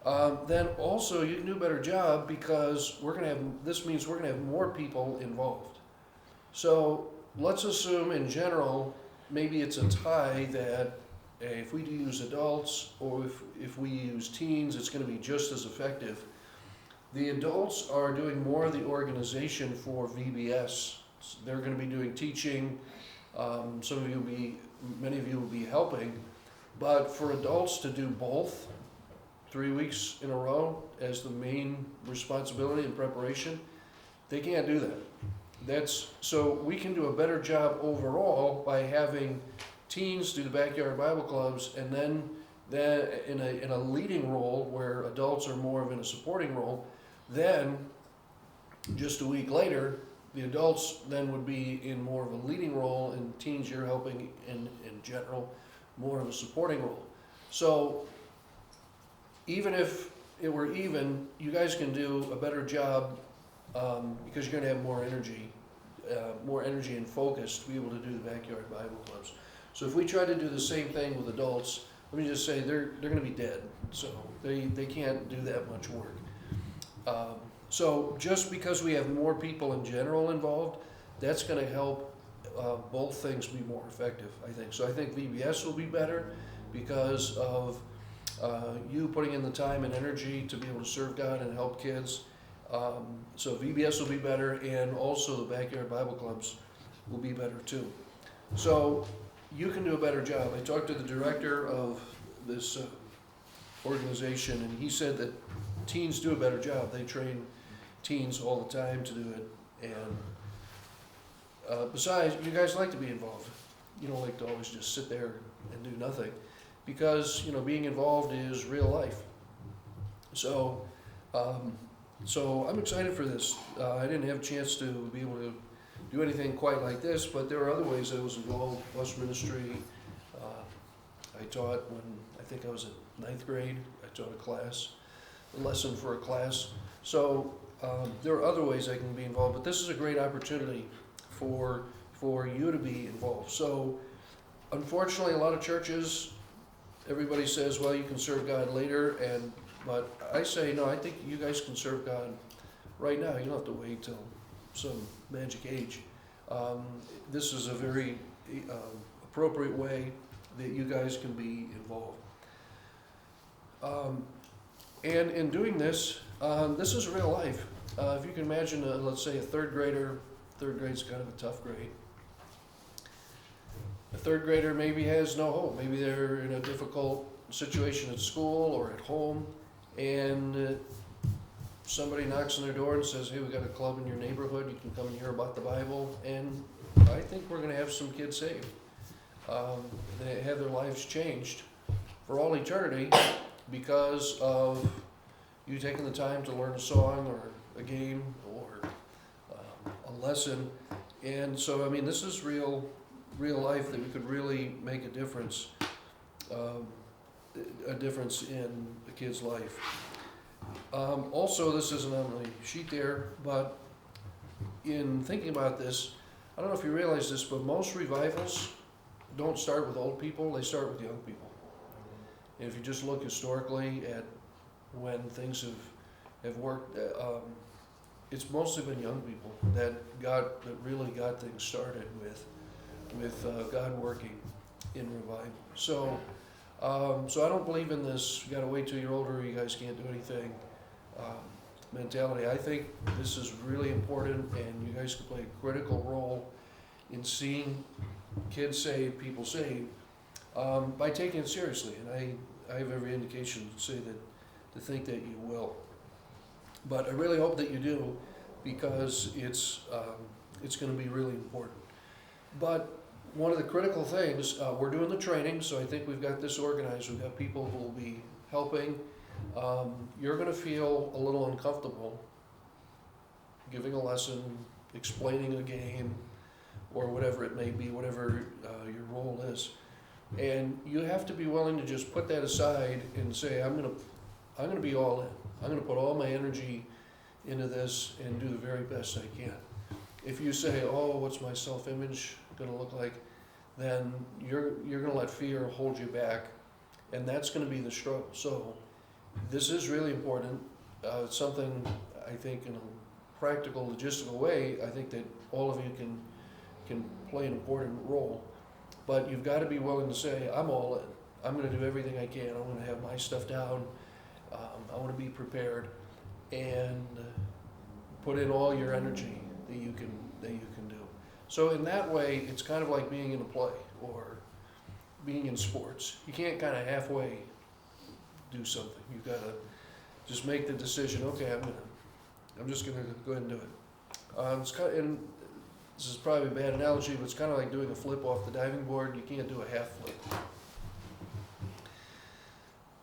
Then also you can do a better job because this means we're gonna have more people involved. So let's assume in general, maybe it's a tie that if we do use adults or if we use teens, it's gonna be just as effective. The adults are doing more of the organization for VBS. They're gonna be doing teaching, many of you will be helping, but for adults to do both, 3 weeks in a row as the main responsibility and preparation, they can't do that. So we can do a better job overall by having teens do the backyard Bible clubs, and then in a leading role where adults are more of in a supporting role. Then just a week later, the adults then would be in more of a leading role, and teens you're helping in general more of a supporting role. So even if it were even, you guys can do a better job because you're going to have more energy and focus to be able to do the backyard Bible clubs. So if we try to do the same thing with adults, let me just say they're going to be dead. So they can't do that much work. So just because we have more people in general involved, that's going to help both things be more effective, I think. So I think VBS will be better because of you putting in the time and energy to be able to serve God and help kids. So VBS will be better, and also the backyard Bible clubs will be better too. So you can do a better job. I talked to the director of this organization, and he said that teens do a better job. They train teens all the time to do it. And besides, you guys like to be involved. You don't like to always just sit there and do nothing, because being involved is real life. So I'm excited for this. I didn't have a chance to be able to do anything quite like this, but there are other ways I was involved. Bus ministry. I taught when I think I was in 9th grade. I taught a lesson for a class. So there are other ways I can be involved, but this is a great opportunity for you to be involved. So unfortunately, a lot of churches, everybody says, well, you can serve God later, but I say, no, I think you guys can serve God right now. You don't have to wait till some magic age. This is a very appropriate way that you guys can be involved. And in doing this, this is real life. If you can imagine, let's say a third grader. Third grade's kind of a tough grade. A third grader maybe has no hope. Maybe they're in a difficult situation at school or at home, and somebody knocks on their door and says, hey, we got a club in your neighborhood. You can come and hear about the Bible. And I think we're going to have some kids saved. They have their lives changed for all eternity because of you taking the time to learn a song or a game or a lesson. And so, I mean, this is real life that we could really make a difference in a kid's life. Also, this isn't on the sheet there, but in thinking about this, I don't know if you realize this, but most revivals don't start with old people, they start with young people. And if you just look historically at when things have worked, it's mostly been young people that really got things started with God working in revival. So I don't believe in this, you gotta wait till you're older, you guys can't do anything mentality. I think this is really important, and you guys can play a critical role in seeing kids saved, people saved, by taking it seriously. And I have every indication to think that you will. But I really hope that you do, because it's going to be really important. But one of the critical things, we're doing the training, so I think we've got this organized. We've got people who will be helping. You're going to feel a little uncomfortable giving a lesson, explaining a game, or whatever it may be, whatever your role is. And you have to be willing to just put that aside and say, I'm going to be all in. I'm going to put all my energy into this and do the very best I can. If you say, oh, what's my self-image going to look like, then you're going to let fear hold you back, and that's going to be the struggle. So this is really important. It's something I think in a practical, logistical way, I think that all of you can play an important role. But you've got to be willing to say, I'm all in. I'm going to do everything I can. I'm going to have my stuff down. I want to be prepared and put in all your energy that you can do. So in that way, it's kind of like being in a play or being in sports. You can't kind of halfway do something. You've got to just make the decision. Okay, I'm just gonna go ahead and do it. It's kind of, and this is probably a bad analogy, but it's kind of like doing a flip off the diving board. You can't do a half flip.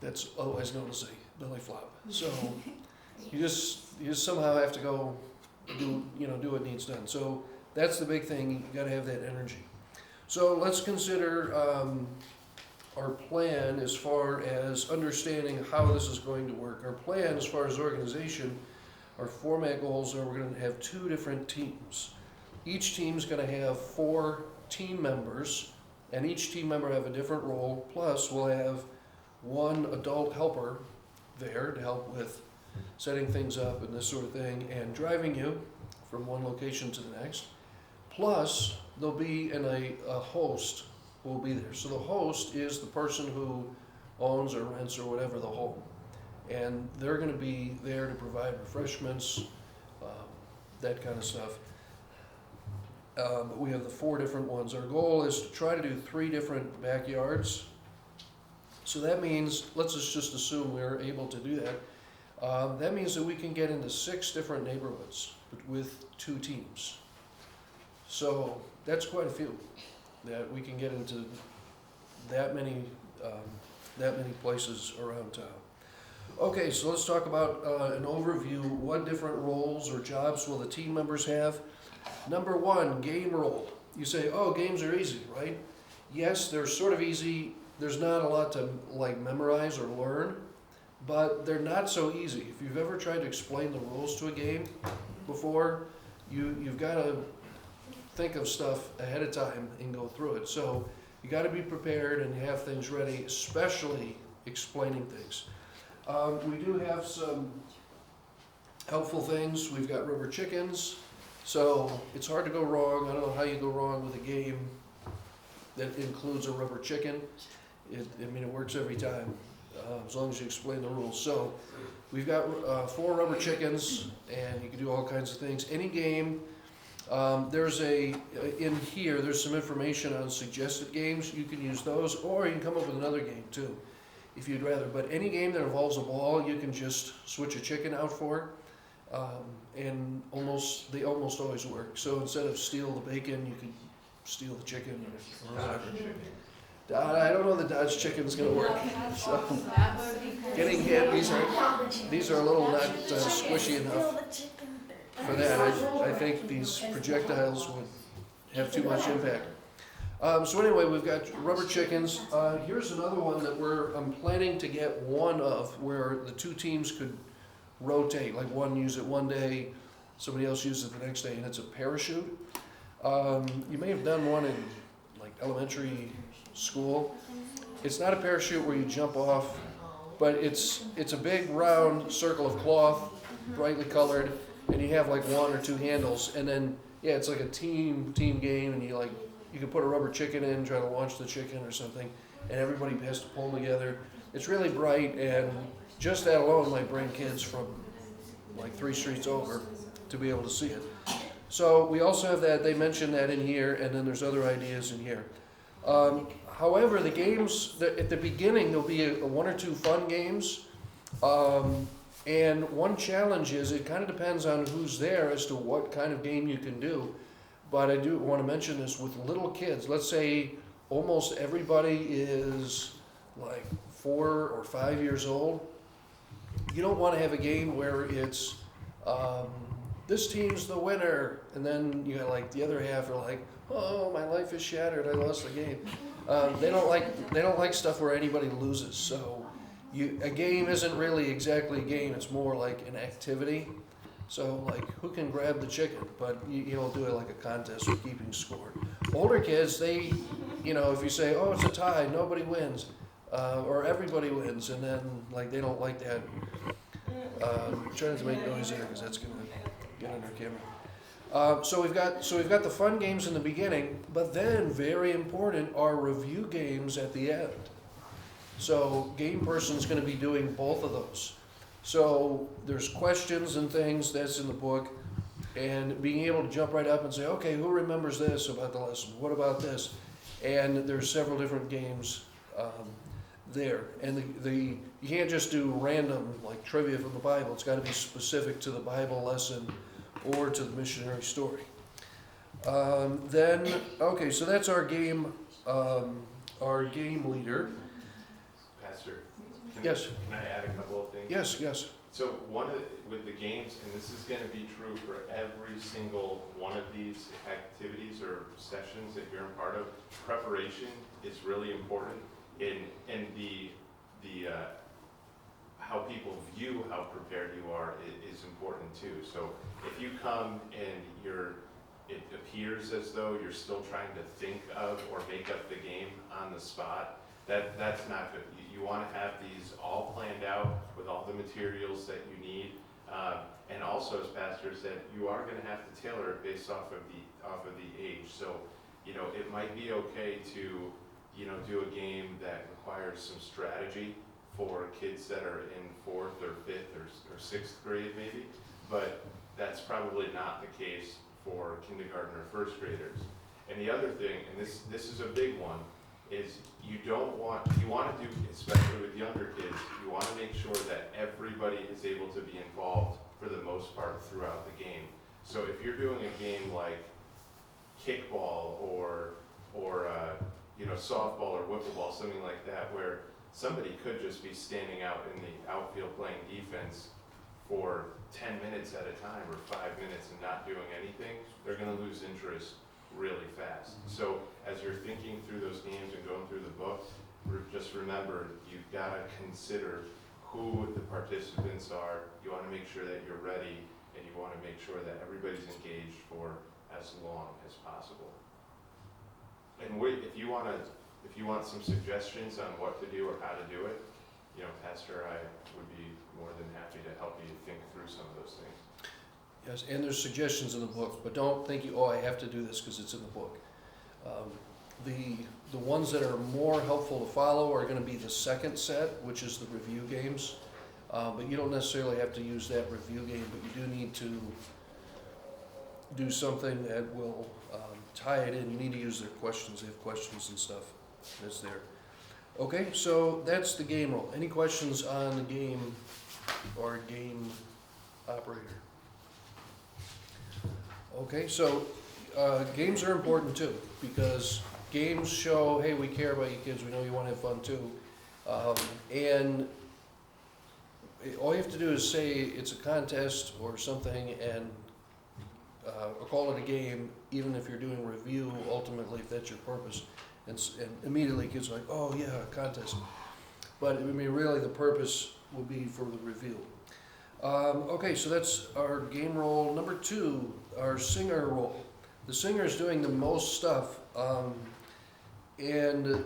That's otherwise known as a belly flop. So you just somehow have to go do what needs done. So that's the big thing. You got to have that energy. So let's consider our plan as far as understanding how this is going to work. Our plan as far as organization, our format goals are we're going to have 2 different teams. Each team's going to have 4 team members, and each team member have a different role. Plus, we'll have 1 adult helper there to help with setting things up and this sort of thing and driving you from one location to the next. Plus, there'll be a host who will be there. So the host is the person who owns or rents or whatever the home. And they're going to be there to provide refreshments, that kind of stuff. But we have the 4 different ones. Our goal is to try to do 3 different backyards. So that means, let's just assume we're able to do that. That means that we can get into 6 different neighborhoods with 2 teams. So that's quite a few that we can get into that many places around town. Okay, so let's talk about an overview. What different roles or jobs will the team members have? Number 1, game role. You say, oh, games are easy, right? Yes, they're sort of easy. There's not a lot to memorize or learn, but they're not so easy. If you've ever tried to explain the rules to a game before, you've got to think of stuff ahead of time and go through it. So you got to be prepared and have things ready, especially explaining things. We do have some helpful things. We've got rubber chickens, so it's hard to go wrong. I don't know how you go wrong with a game that includes a rubber chicken. It works every time, as long as you explain the rules. So we've got 4 rubber chickens, and you can do all kinds of things. Any game, in here, there's some information on suggested games. You can use those, or you can come up with another game too, if you'd rather. But any game that involves a ball, you can just switch a chicken out for, and they almost always work. So instead of steal the bacon, you could steal the chicken or whatever. I don't know the Dodge chicken's gonna work. So, getting hit, these are a little not squishy enough for that. I think these projectiles would have too much impact. So anyway, we've got rubber chickens. Here's another one that I'm planning to get one of, where the 2 teams could rotate, like one use it one day, somebody else uses it the next day, and it's a parachute. You may have done one in like elementary school. It's not a parachute where you jump off, but it's a big round circle of cloth, brightly colored, and you have like 1 or 2 handles, and then it's like a team game, and you can put a rubber chicken in, try to launch the chicken or something, and everybody has to pull together. It's really bright, and just that alone might bring kids from like 3 streets over to be able to see it. So we also have that. They mentioned that in here, and then there's other ideas in here. However, the games, at the beginning, there'll be 1 or 2 fun games. And one challenge is, it kind of depends on who's there as to what kind of game you can do. But I do want to mention this with little kids. Let's say almost everybody is like 4 or 5 years old. You don't want to have a game where it's, this team's the winner, and then you got like the other half are like, oh, my life is shattered, I lost the game. They don't like stuff where anybody loses. So a game isn't really exactly a game, it's more like an activity. So like, who can grab the chicken? But you don't do it like a contest or keeping score. Older kids, if you say, oh, it's a tie, nobody wins, or everybody wins, and then like they don't like that. Trying to make noise there because that's gonna get on our camera. So we've got the fun games in the beginning, but then very important are review games at the end. So game person's going to be doing both of those. So there's questions and things that's in the book, and being able to jump right up and say, okay, who remembers this about the lesson? What about this? And there's several different games there, and you can't just do random like trivia from the Bible. It's got to be specific to the Bible lesson or to the missionary story. Then okay, so that's our game leader. Pastor, Yes. Can I add a couple of things? Yes. So with the games, and this is going to be true for every single one of these activities or sessions that you're a part of, preparation is really important. And the how people view how prepared you are is important too. So if you come and it appears as though you're still trying to think of or make up the game on the spot, that's not good. You want to have these all planned out with all the materials that you need. And also, as Pastor said, you are going to have to tailor it based off of the age. So, it might be okay to, do a game that requires some strategy for kids that are in 4th or 5th or 6th grade maybe, but that's probably not the case for kindergarten or 1st graders. And the other thing, and this is a big one, is you want to do, especially with younger kids, you want to make sure that everybody is able to be involved for the most part throughout the game. So if you're doing a game like kickball or softball or wiffle-ball, something like that, where somebody could just be standing out in the outfield playing defense for 10 minutes at a time or 5 minutes and not doing anything, they're going to lose interest really fast. So as you're thinking through those games and going through the book, just remember you've got to consider who the participants are. You want to make sure that you're ready, and you want to make sure that everybody's engaged for as long as possible. And if you want some suggestions on what to do or how to do it, Pastor, I would be more than happy to help you think through some of those things. Yes, and there's suggestions in the book, but don't think I have to do this because it's in the book. The ones that are more helpful to follow are going to be the second set, which is the review games. But you don't necessarily have to use that review game, but you do need to do something that will tie it in. You need to use their questions. They have questions and stuff that's there. Okay, so that's the game role. Any questions on the game or game operator? Okay, so games are important too, because games show, hey, we care about you kids, we know you want to have fun too. And all you have to do is say it's a contest or something and call it a game, even if you're doing review, ultimately, if that's your purpose. And immediately kids are like, oh yeah, a contest. But really the purpose will be for the review. Okay, so that's our game role. Number 2, our singer role. The singer is doing the most stuff, and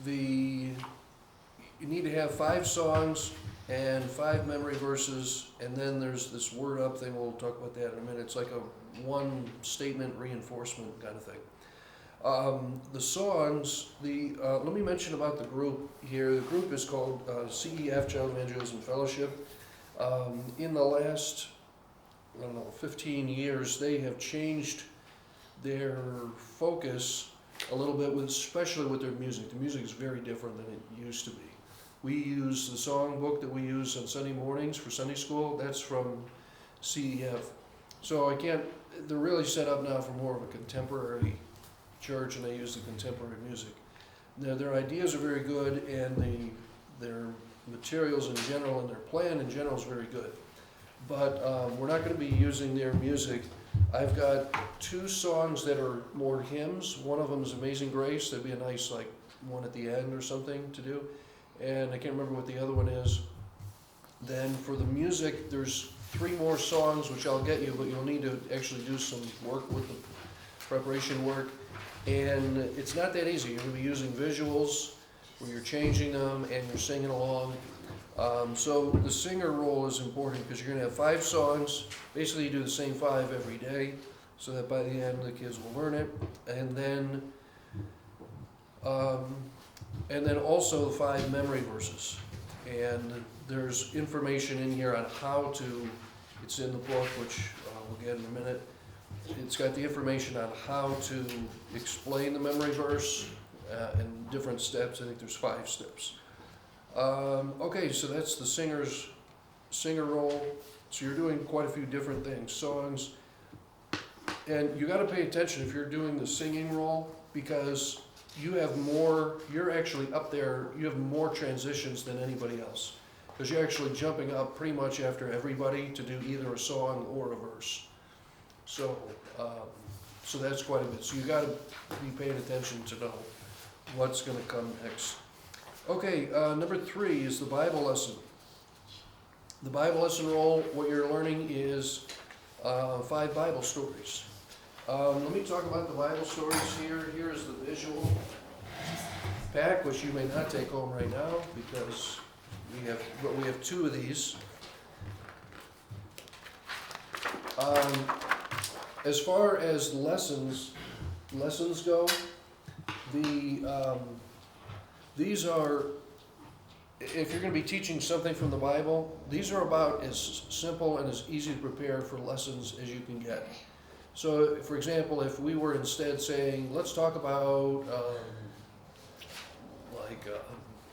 you need to have 5 songs and 5 memory verses, and then there's this word up thing. We'll talk about that in a minute. It's like a one statement reinforcement kind of thing. The songs, let me mention about the group here. The group is called CEF, Child Evangelism Fellowship. In the last, 15 years, they have changed their focus a little bit, especially with their music. The music is very different than it used to be. We use the song book that we use on Sunday mornings for Sunday school. That's from CEF. So they're really set up now for more of a contemporary church, and they use the contemporary music. Their ideas are very good, and their materials in general and their plan in general is very good. But we're not going to be using their music. I've got 2 songs that are more hymns. One of them is Amazing Grace. That'd be a nice one at the end or something to do. And I can't remember what the other one is. Then for the music, there's 3 more songs, which I'll get you, but you'll need to actually do some work with the preparation work. And it's not that easy. You're going to be using visuals. where you're changing them and you're singing along. So the singer role is important because you're gonna have 5 songs. Basically, you do the same 5 every day, so that by the end, the kids will learn it. And then also 5 memory verses. And there's information in here on how to, it's in the book, which we'll get in a minute. It's got the information on how to explain the memory verse and different steps. I think there's 5 steps. Okay, so that's the singer role. So you're doing quite a few different things, songs. And you gotta pay attention if you're doing the singing role, because you have more, you're actually up there, you have more transitions than anybody else. Because you're actually jumping up pretty much after everybody to do either a song or a verse. So, so that's quite a bit. So you gotta be paying attention to know what's gonna come next. Okay, number 3 is the Bible lesson. The Bible lesson role, what you're learning is 5 Bible stories. Let me talk about the Bible stories here. Here is the visual pack, which you may not take home right now because we have 2 of these. As far as lessons go, these are, if you're going to be teaching something from the Bible, these are about as simple and as easy to prepare for lessons as you can get. So, for example, if we were instead saying, let's talk about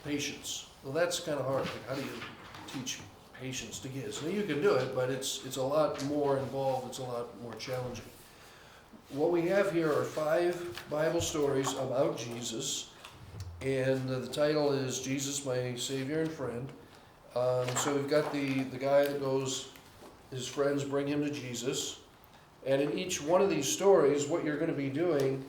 patience. Well, that's kind of hard. Like, how do you teach patience to kids? Now, you can do it, but it's a lot more involved. It's a lot more challenging. What we have here are 5 Bible stories about Jesus. And the title is Jesus, My Savior and Friend. So we've got the guy that goes, his friends bring him to Jesus. And in each one of these stories, what you're going to be doing